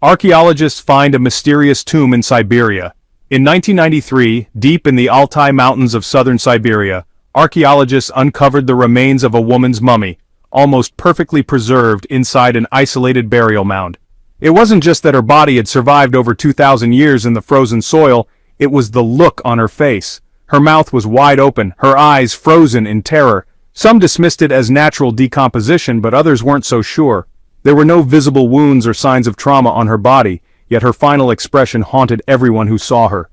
Archaeologists find a mysterious tomb in Siberia. In 1993, deep in the Altai Mountains of southern Siberia, archaeologists uncovered the remains of a woman's mummy, almost perfectly preserved inside an isolated burial mound. It wasn't just that her body had survived over 2,000 years in the frozen soil, it was the look on her face. Her mouth was wide open, her eyes frozen in terror. Some dismissed it as natural decomposition, but others weren't so sure. There were no visible wounds or signs of trauma on her body, yet her final expression haunted everyone who saw her.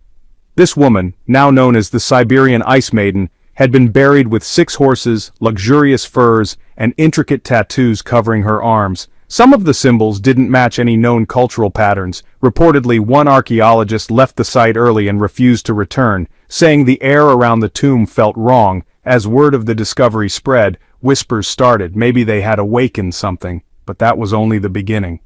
This woman, now known as the Siberian Ice Maiden, had been buried with 6 horses, luxurious furs, and intricate tattoos covering her arms. Some of the symbols didn't match any known cultural patterns. Reportedly, one archaeologist left the site early and refused to return, saying the air around the tomb felt wrong. As word of the discovery spread, whispers started. Maybe they had awakened something, but that was only the beginning.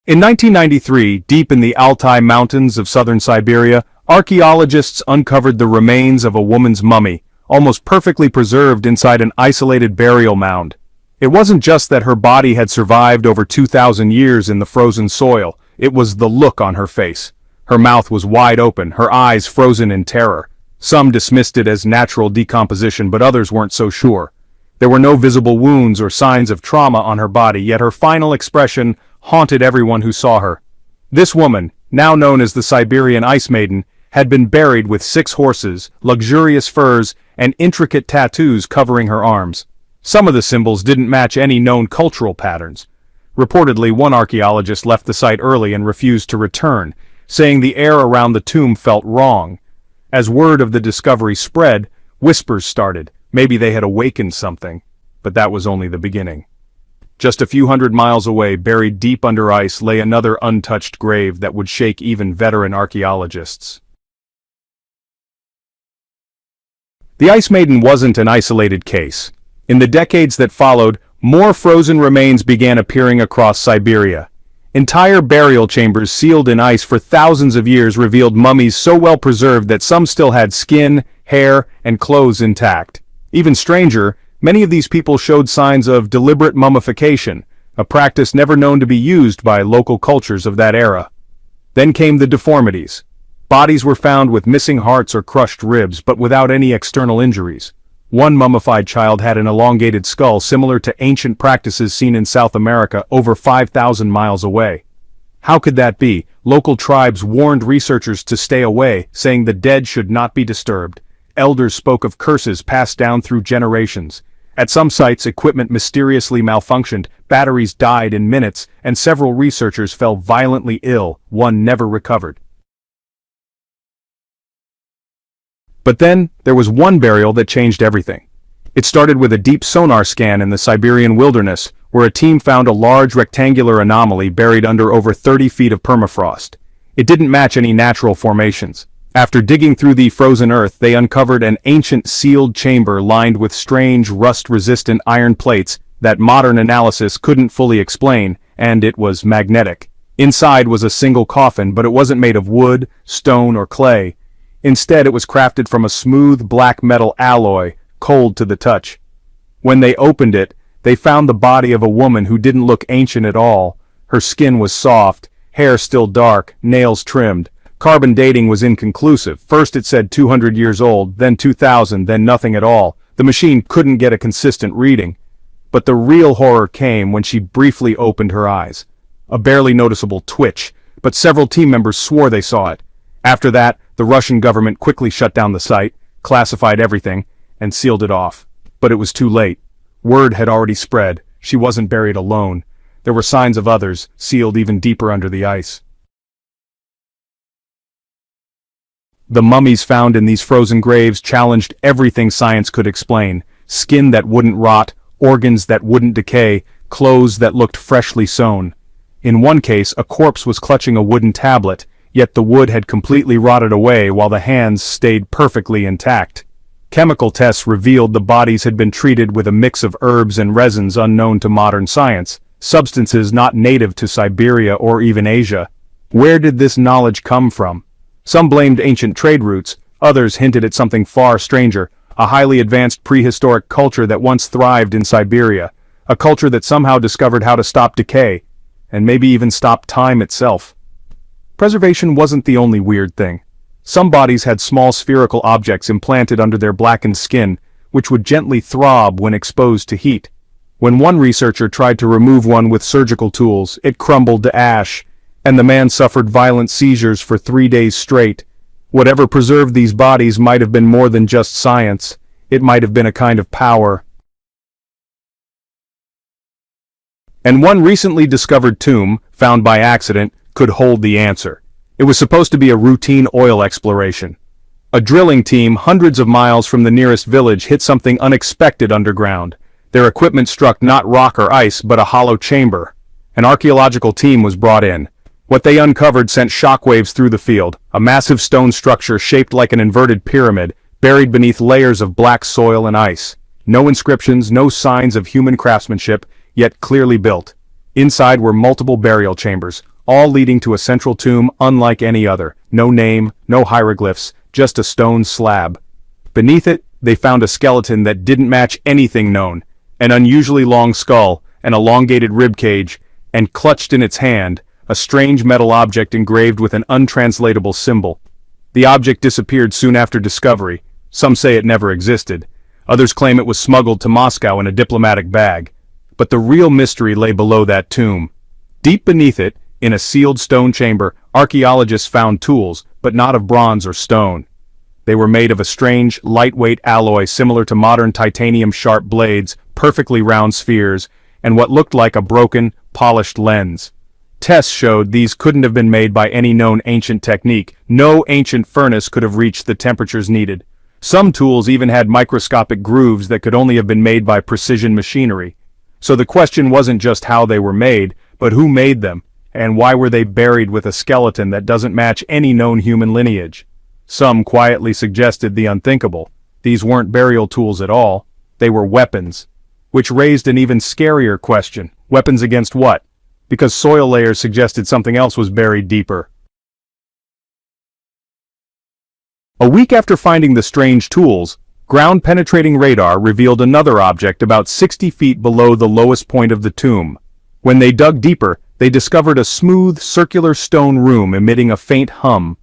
In 1993, deep in the Altai Mountains of southern Siberia, archaeologists uncovered the remains of a woman's mummy, almost perfectly preserved inside an isolated burial mound. It wasn't just that her body had survived over 2,000 years in the frozen soil, it was the look on her face. Her mouth was wide open, her eyes frozen in terror. Some dismissed it as natural decomposition, but others weren't so sure. There were no visible wounds or signs of trauma on her body, yet her final expression haunted everyone who saw her. This woman, now known as the Siberian Ice Maiden, had been buried with 6 horses, luxurious furs, and intricate tattoos covering her arms. Some of the symbols didn't match any known cultural patterns. Reportedly, one archaeologist left the site early and refused to return, saying the air around the tomb felt wrong. As word of the discovery spread, whispers started. Maybe they had awakened something, but that was only the beginning. Just a few hundred miles away, buried deep under ice, lay another untouched grave that would shake even veteran archaeologists. The Ice Maiden wasn't an isolated case. In the decades that followed, more frozen remains began appearing across Siberia. Entire burial chambers sealed in ice for thousands of years revealed mummies so well preserved that some still had skin, hair, and clothes intact. Even stranger, many of these people showed signs of deliberate mummification, a practice never known to be used by local cultures of that era. Then came the deformities. Bodies were found with missing hearts or crushed ribs, but without any external injuries. One mummified child had an elongated skull similar to ancient practices seen in South America over 5,000 miles away. How could that be? Local tribes warned researchers to stay away, saying the dead should not be disturbed. Elders spoke of curses passed down through generations. At some sites, equipment mysteriously malfunctioned, batteries died in minutes, and several researchers fell violently ill. One never recovered. But then, there was one burial that changed everything. It started with a deep sonar scan in the Siberian wilderness, where a team found a large rectangular anomaly buried under over 30 feet of permafrost. It didn't match any natural formations. After digging through the frozen earth, they uncovered an ancient sealed chamber lined with strange, rust-resistant iron plates that modern analysis couldn't fully explain, and it was magnetic. Inside was a single coffin, but it wasn't made of wood, stone, or clay. Instead, it was crafted from a smooth black metal alloy, cold to the touch. When they opened it, they found the body of a woman who didn't look ancient at all. Her skin was soft, hair still dark, nails trimmed. Carbon dating was inconclusive. First it said 200 years old, then 2000, then nothing at all. The machine couldn't get a consistent reading. But the real horror came when she briefly opened her eyes. A barely noticeable twitch, but several team members swore they saw it. After that, the Russian government quickly shut down the site, classified everything, and sealed it off. But it was too late. Word had already spread. She wasn't buried alone. There were signs of others, sealed even deeper under the ice. The mummies found in these frozen graves challenged everything science could explain. Skin that wouldn't rot, organs that wouldn't decay, clothes that looked freshly sewn. In one case, a corpse was clutching a wooden tablet, yet the wood had completely rotted away while the hands stayed perfectly intact. Chemical tests revealed the bodies had been treated with a mix of herbs and resins unknown to modern science, substances not native to Siberia or even Asia. Where did this knowledge come from? Some blamed ancient trade routes, others hinted at something far stranger, a highly advanced prehistoric culture that once thrived in Siberia, A culture that somehow discovered how to stop decay, and maybe even stop time itself. Preservation wasn't the only weird thing. Some bodies had small spherical objects implanted under their blackened skin, which would gently throb when exposed to heat. When one researcher tried to remove one with surgical tools, it crumbled to ash, and the man suffered violent seizures for 3 days straight. Whatever preserved these bodies might have been more than just science. It might have been a kind of power. And one recently discovered tomb, found by accident, could hold the answer. It was supposed to be a routine oil exploration. A drilling team hundreds of miles from the nearest village hit something unexpected underground. Their equipment struck not rock or ice, but a hollow chamber. An archaeological team was brought in. What they uncovered sent shockwaves through the field, a massive stone structure shaped like an inverted pyramid, buried beneath layers of black soil and ice. No inscriptions, no signs of human craftsmanship, yet clearly built. Inside were multiple burial chambers, all leading to a central tomb unlike any other. No name, no hieroglyphs, just a stone slab. Beneath it, they found a skeleton that didn't match anything known. An unusually long skull, an elongated rib cage, and clutched in its hand, a strange metal object engraved with an untranslatable symbol. The object disappeared soon after discovery. Some say it never existed. Others claim it was smuggled to Moscow in a diplomatic bag. But the real mystery lay below that tomb. Deep beneath it, in a sealed stone chamber, archaeologists found tools, but not of bronze or stone. They were made of a strange, lightweight alloy similar to modern titanium sharp blades, perfectly round spheres, and what looked like a broken, polished lens. Tests showed these couldn't have been made by any known ancient technique. No ancient furnace could have reached the temperatures needed. Some tools even had microscopic grooves that could only have been made by precision machinery. So the question wasn't just how they were made, but who made them, and why were they buried with a skeleton that doesn't match any known human lineage? Some quietly suggested the unthinkable. These weren't burial tools at all. They were weapons. Which raised an even scarier question. Weapons against what? Because soil layers suggested something else was buried deeper. A week after finding the strange tools, ground-penetrating radar revealed another object about 60 feet below the lowest point of the tomb. When they dug deeper, they discovered a smooth, circular stone room emitting a faint hum.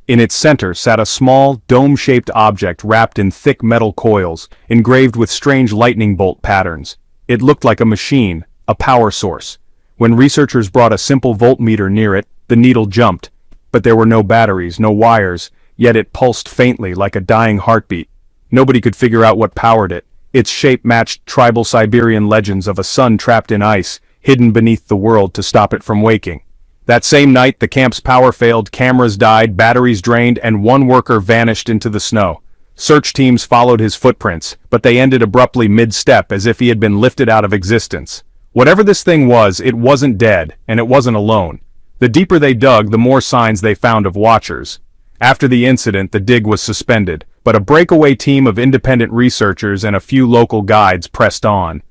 In its center sat a small, dome-shaped object wrapped in thick metal coils, engraved with strange lightning bolt patterns. It looked like a machine, a power source. When researchers brought a simple voltmeter near it, the needle jumped. But there were no batteries, no wires, yet it pulsed faintly like a dying heartbeat. Nobody could figure out what powered it. Its shape matched tribal Siberian legends of a sun trapped in ice, hidden beneath the world to stop it from waking. That same night, the camp's power failed, cameras died, batteries drained, and one worker vanished into the snow. Search teams followed his footprints, but they ended abruptly mid-step as if he had been lifted out of existence. Whatever this thing was, it wasn't dead, and it wasn't alone. The deeper they dug, the more signs they found of watchers. After the incident, the dig was suspended, but a breakaway team of independent researchers and a few local guides pressed on.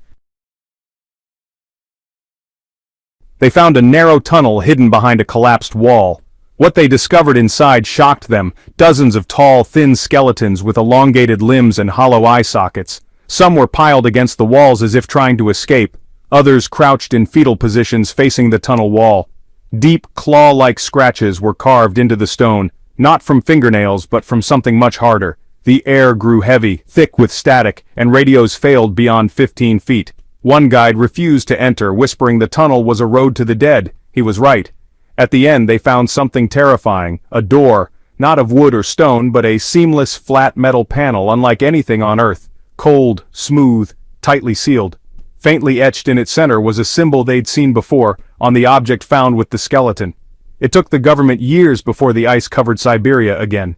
They found a narrow tunnel hidden behind a collapsed wall. What they discovered inside shocked them, dozens of tall, thin skeletons with elongated limbs and hollow eye sockets. Some were piled against the walls as if trying to escape. Others crouched in fetal positions facing the tunnel wall. Deep, claw-like scratches were carved into the stone, not from fingernails but from something much harder. The air grew heavy, thick with static, and radios failed beyond 15 feet. One guide refused to enter, whispering the tunnel was a road to the dead. He was right. At the end they found something terrifying, a door, not of wood or stone but a seamless flat metal panel unlike anything on Earth. Cold, smooth, tightly sealed. Faintly etched in its center was a symbol they'd seen before, on the object found with the skeleton. It took the government years before the ice covered Siberia again.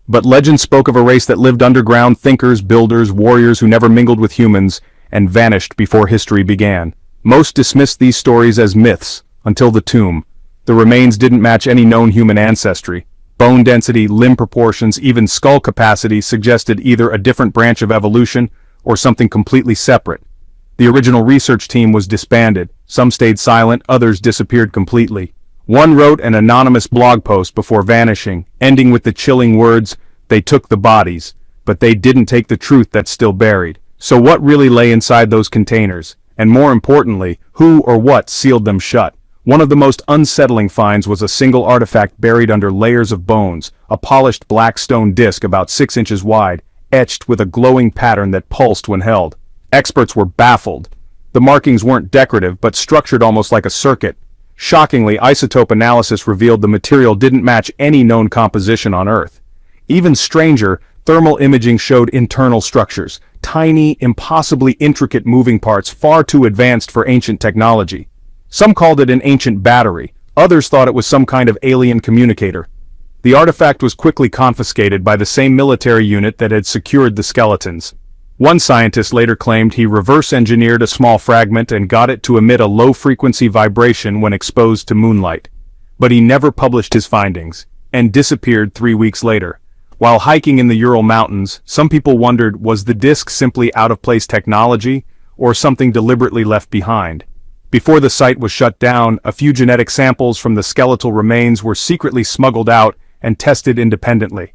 But legend spoke of a race that lived underground, thinkers, builders, warriors who never mingled with humans, and vanished before history began. Most dismissed these stories as myths, until the tomb. The remains didn't match any known human ancestry. Bone density, limb proportions, even skull capacity suggested either a different branch of evolution or something completely separate. The original research team was disbanded. Some stayed silent, others disappeared completely. One wrote an anonymous blog post before vanishing, ending with the chilling words, "They took the bodies, but they didn't take the truth that's still buried." So what really lay inside those containers? And more importantly, who or what sealed them shut? One of the most unsettling finds was a single artifact buried under layers of bones, a polished black stone disc about 6 inches wide, etched with a glowing pattern that pulsed when held. Experts were baffled. The markings weren't decorative but structured almost like a circuit. Shockingly, isotope analysis revealed the material didn't match any known composition on Earth. Even stranger, thermal imaging showed internal structures, tiny, impossibly intricate moving parts far too advanced for ancient technology. Some called it an ancient battery, others thought it was some kind of alien communicator. The artifact was quickly confiscated by the same military unit that had secured the skeletons. One scientist later claimed he reverse-engineered a small fragment and got it to emit a low-frequency vibration when exposed to moonlight. But he never published his findings, and disappeared 3 weeks later. While hiking in the Ural Mountains, some people wondered, was the disc simply out-of-place technology, or something deliberately left behind? Before the site was shut down, a few genetic samples from the skeletal remains were secretly smuggled out and tested independently.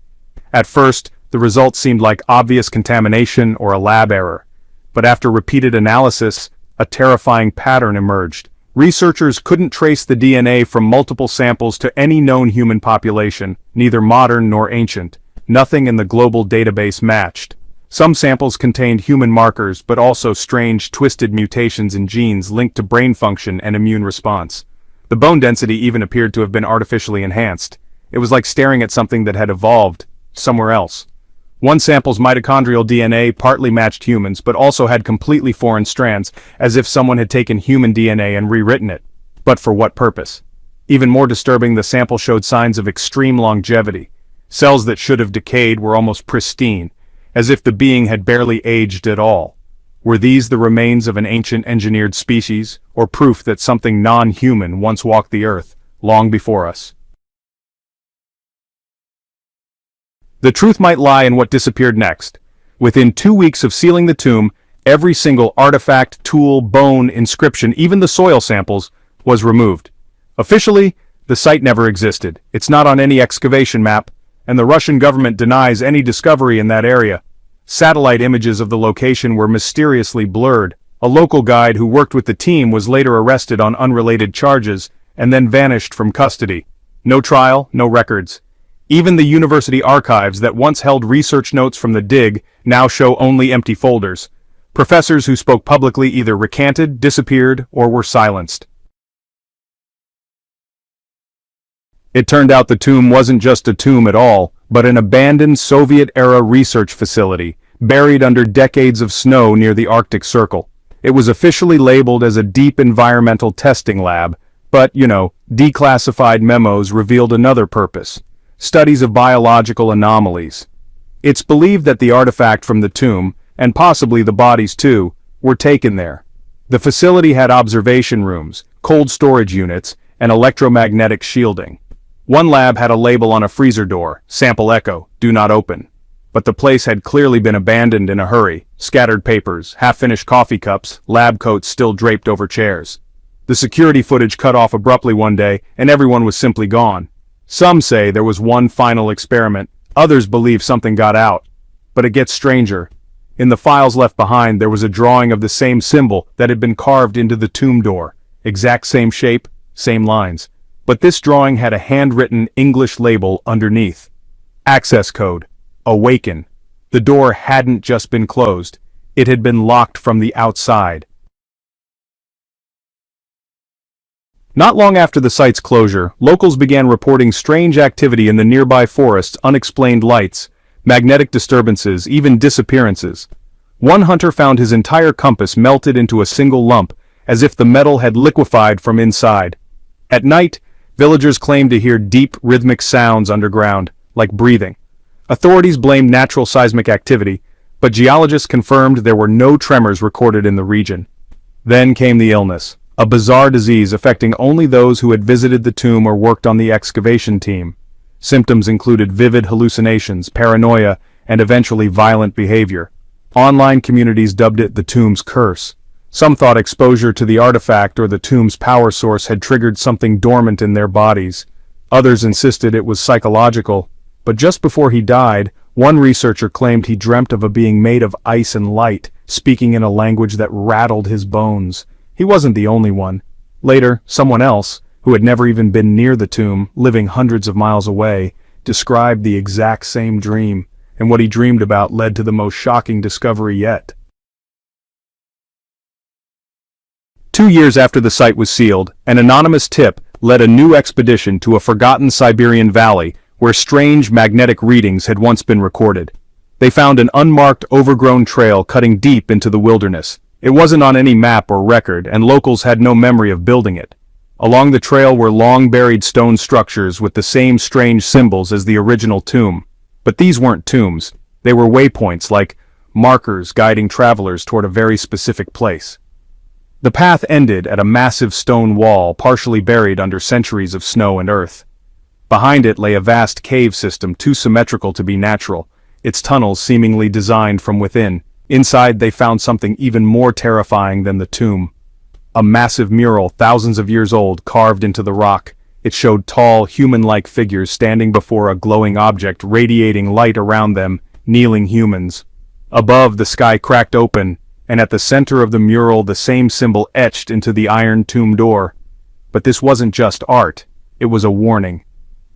At first, the results seemed like obvious contamination or a lab error. But after repeated analysis, a terrifying pattern emerged. Researchers couldn't trace the DNA from multiple samples to any known human population, neither modern nor ancient. Nothing in the global database matched. Some samples contained human markers, but also strange, twisted mutations in genes linked to brain function and immune response. The bone density even appeared to have been artificially enhanced. It was like staring at something that had evolved somewhere else. One sample's mitochondrial DNA partly matched humans, but also had completely foreign strands, as if someone had taken human DNA and rewritten it. But for what purpose? Even more disturbing, the sample showed signs of extreme longevity. Cells that should have decayed were almost pristine, as if the being had barely aged at all. Were these the remains of an ancient engineered species, or proof that something non-human once walked the Earth, long before us? The truth might lie in what disappeared next. Within 2 weeks of sealing the tomb, every single artifact, tool, bone, inscription, even the soil samples, was removed. Officially, the site never existed. It's not on any excavation map, and the Russian government denies any discovery in that area. Satellite images of the location were mysteriously blurred. A local guide who worked with the team was later arrested on unrelated charges and then vanished from custody. No trial, no records. Even the university archives that once held research notes from the dig now show only empty folders. Professors who spoke publicly either recanted, disappeared, or were silenced. It turned out the tomb wasn't just a tomb at all, but an abandoned Soviet-era research facility, buried under decades of snow near the Arctic Circle. It was officially labeled as a deep environmental testing lab, but, declassified memos revealed another purpose: studies of biological anomalies. It's believed that the artifact from the tomb, and possibly the bodies too, were taken there. The facility had observation rooms, cold storage units, and electromagnetic shielding. One lab had a label on a freezer door, Sample Echo, Do Not Open. But the place had clearly been abandoned in a hurry: scattered papers, half-finished coffee cups, lab coats still draped over chairs. The security footage cut off abruptly one day, and everyone was simply gone. Some say there was one final experiment, others believe something got out. But it gets stranger. In the files left behind there was a drawing of the same symbol that had been carved into the tomb door. Exact same shape, same lines. But this drawing had a handwritten English label underneath. Access code: Awaken. The door hadn't just been closed, it had been locked from the outside. Not long after the site's closure, locals began reporting strange activity in the nearby forests: unexplained lights, magnetic disturbances, even disappearances. One hunter found his entire compass melted into a single lump, as if the metal had liquefied from inside. At night, villagers claimed to hear deep, rhythmic sounds underground, like breathing. Authorities blamed natural seismic activity, but geologists confirmed there were no tremors recorded in the region. Then came the illness, a bizarre disease affecting only those who had visited the tomb or worked on the excavation team. Symptoms included vivid hallucinations, paranoia, and eventually violent behavior. Online communities dubbed it the tomb's curse. Some thought exposure to the artifact or the tomb's power source had triggered something dormant in their bodies. Others insisted it was psychological. But just before he died, one researcher claimed he dreamt of a being made of ice and light, speaking in a language that rattled his bones. He wasn't the only one. Later, someone else, who had never even been near the tomb, living hundreds of miles away, described the exact same dream, and what he dreamed about led to the most shocking discovery yet. 2 years after the site was sealed, an anonymous tip led a new expedition to a forgotten Siberian valley where strange magnetic readings had once been recorded. They found an unmarked, overgrown trail cutting deep into the wilderness. It wasn't on any map or record, and locals had no memory of building it. Along the trail were long-buried stone structures with the same strange symbols as the original tomb. But these weren't tombs. They were waypoints, like markers guiding travelers toward a very specific place. The path ended at a massive stone wall partially buried under centuries of snow and earth. Behind it lay a vast cave system too symmetrical to be natural, its tunnels seemingly designed from within. Inside they found something even more terrifying than the tomb. A massive mural thousands of years old carved into the rock. It showed tall, human-like figures standing before a glowing object radiating light around them, kneeling humans. Above, the sky cracked open, and at the center of the mural the same symbol etched into the iron tomb door. But this wasn't just art, it was a warning.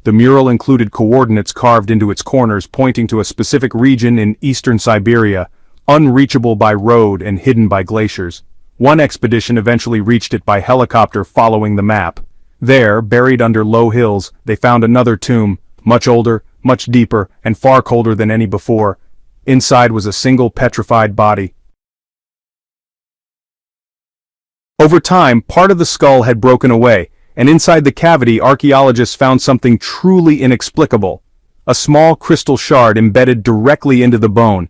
The mural included coordinates carved into its corners pointing to a specific region in eastern Siberia, unreachable by road and hidden by glaciers. One expedition eventually reached it by helicopter following the map. There, buried under low hills, they found another tomb, much older, much deeper, and far colder than any before. Inside was a single petrified body. Over time, part of the skull had broken away, and inside the cavity archaeologists found something truly inexplicable. A small crystal shard embedded directly into the bone.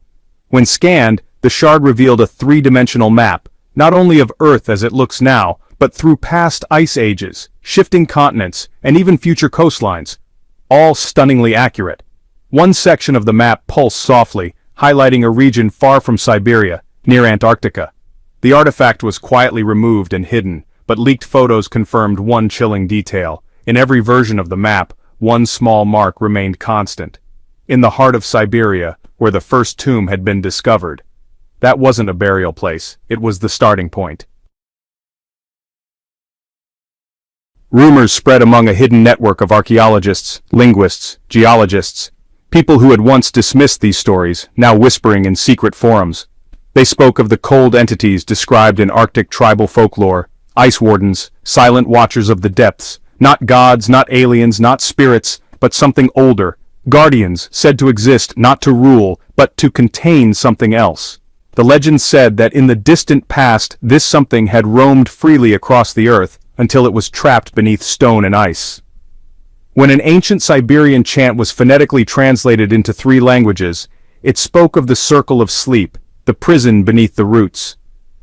When scanned, the shard revealed a three-dimensional map, not only of Earth as it looks now, but through past ice ages, shifting continents, and even future coastlines. All stunningly accurate. One section of the map pulsed softly, highlighting a region far from Siberia, near Antarctica. The artifact was quietly removed and hidden, but leaked photos confirmed one chilling detail. In every version of the map, one small mark remained constant. In the heart of Siberia, where the first tomb had been discovered. That wasn't a burial place, it was the starting point. Rumors spread among a hidden network of archaeologists, linguists, geologists, people who had once dismissed these stories, now whispering in secret forums. They spoke of the cold entities described in Arctic tribal folklore, ice wardens, silent watchers of the depths, not gods, not aliens, not spirits, but something older, guardians said to exist not to rule, but to contain something else. The legend said that in the distant past this something had roamed freely across the earth until it was trapped beneath stone and ice. When an ancient Siberian chant was phonetically translated into 3 languages, it spoke of the circle of sleep, the prison beneath the roots.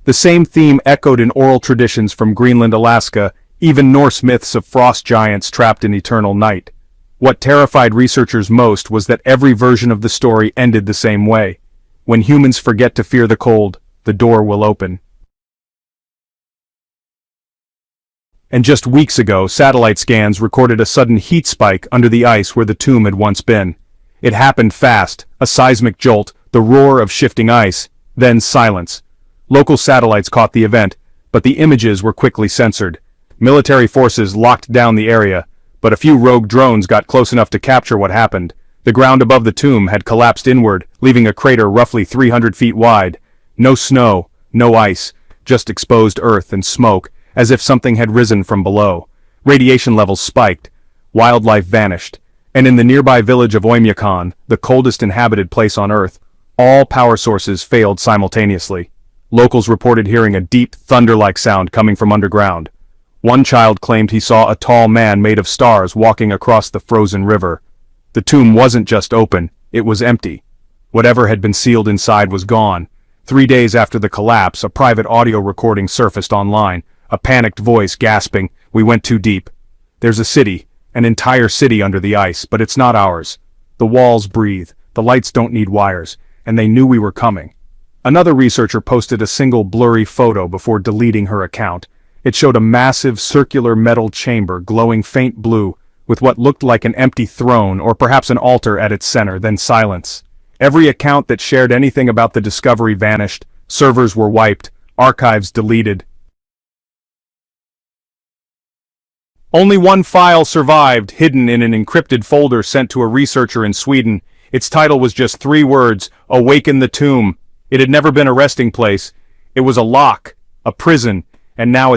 The same theme echoed in oral traditions from Greenland, Alaska, even Norse myths of frost giants trapped in eternal night. What terrified researchers most was that every version of the story ended the same way. When humans forget to fear the cold, the door will open. And just weeks ago, satellite scans recorded a sudden heat spike under the ice where the tomb had once been. It happened fast, a seismic jolt, the roar of shifting ice, then silence. Local satellites caught the event, but the images were quickly censored. Military forces locked down the area, but a few rogue drones got close enough to capture what happened. The ground above the tomb had collapsed inward, leaving a crater roughly 300 feet wide. No snow, no ice, just exposed earth and smoke, as if something had risen from below. Radiation levels spiked, wildlife vanished, and in the nearby village of Oymyakon, the coldest inhabited place on Earth, all power sources failed simultaneously. Locals reported hearing a deep, thunder-like sound coming from underground. One child claimed he saw a tall man made of stars walking across the frozen river. The tomb wasn't just open, it was empty. Whatever had been sealed inside was gone. 3 days after the collapse, a private audio recording surfaced online, a panicked voice gasping, "We went too deep. There's a city, an entire city under the ice, but it's not ours. The walls breathe, the lights don't need wires, and they knew we were coming." Another researcher posted a single blurry photo before deleting her account. It showed a massive circular metal chamber glowing faint blue, with what looked like an empty throne or perhaps an altar at its center, then silence. Every account that shared anything about the discovery vanished, Servers were wiped, archives deleted. Only one file survived, hidden in an encrypted folder sent to a researcher in Sweden. Its title was just 3 words, "Awaken the Tomb." It had never been a resting place. It was a lock, a prison, and now